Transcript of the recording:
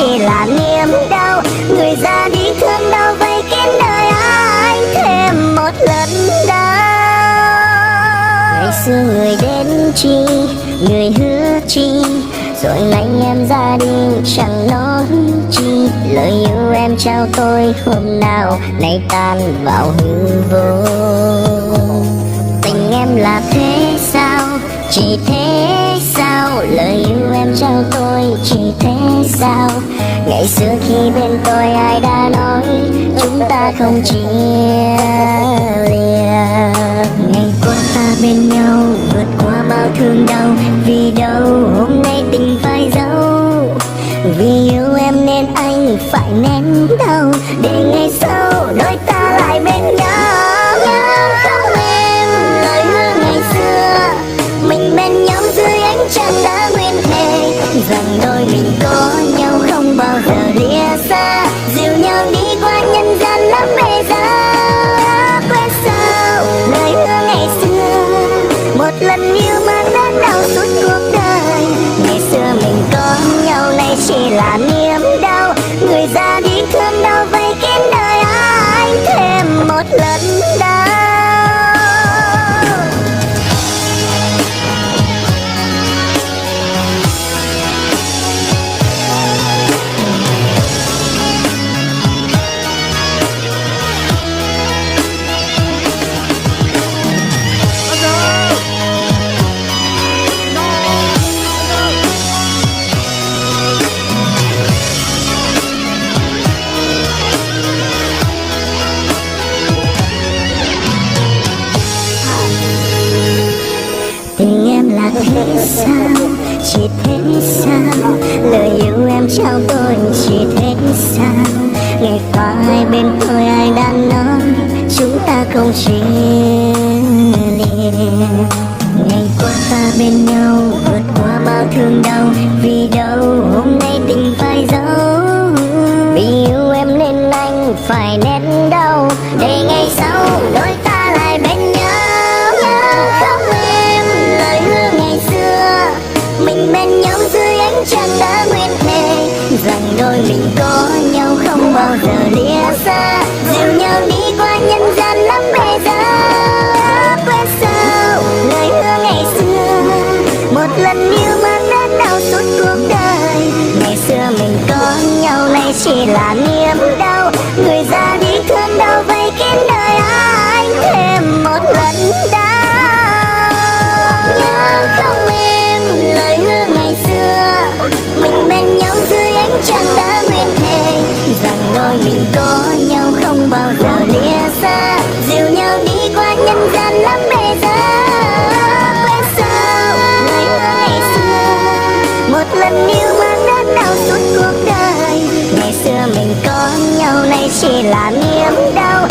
chỉ là niềm đau. Người ra đi thương đau vây kín đời anh thêm một lần đau. Ngày xưa người đến chi, người hứa chi, rồi ngày em ra đi chẳng nói chi. Lời yêu em trao tôi hôm nào nay tan vào hư vô. Tình em là thế sao, chỉ thế sao? Lời yêu em trao tôi chỉ thế sao? Ngày xưa khi bên tôi ai đã nói chúng ta không chia lìa. Ngày qua ta bên nhau vượt qua bao thương đau. Vì đâu hôm nay tình phải giấu, vì yêu em nên anh phải nén đau, để ngày sau đôi ta lại bên nhau. Nhớ không em, lời hứa ngày xưa mình bên nhau dưới ánh trăng đã nguyên thề rằng đôi mình có nhau không bao giờ lìa xa, dìu nhau đi qua nhân gian lắm bề giá. Quên sao lời hứa ngày xưa, một lần yêu mang đến đau suốt cuộc đời. Ngày xưa mình có nhau nay chỉ là niềm đau. Người ra đi thương đau vây kín đời anh thêm một lần đau. Tình em là thế sao, chỉ thế sao? Lời yêu em trao tôi chỉ thế sao? Ngày qua hai bên tôi ai đã nói chúng ta không chia lìa. Ngày qua ta bên nhau vượt qua bao thương đau. Vì đâu hôm nay tình phải giấu, vì yêu em nên anh phải nén đau, để ngày sau đôi ta lại bên nhau. Nhớ không em, lời hứa ngày xưa mình bên nhau dưới ánh trăng đã nguyên thề rằng đôi mình có nhau không bao giờ lìa xa, dìu nhau đi qua nhân gian lắm bề giá. Quên sao lời hứa ngày xưa, một lần yêu mang đến đau suốt cuộc đời. Ngày xưa mình có nhau nay chỉ là niềm đau. Người ra đi thương đau vây kín đời anh thêm một lần đau. Nhớ không em, lời hứa ngày xưa mình bên nhau dưới ánh trăng đã nguyên thề rằng đôi mình có nhau không bao giờ lìa xa, dìu nhau đi qua nhân gian lắm bề giá. Quên sao lời hứa ngày xưa, một lần yêu mang đến đau suốt cuộc đời. Ngày xưa mình có nhau nay chỉ là niềm đau.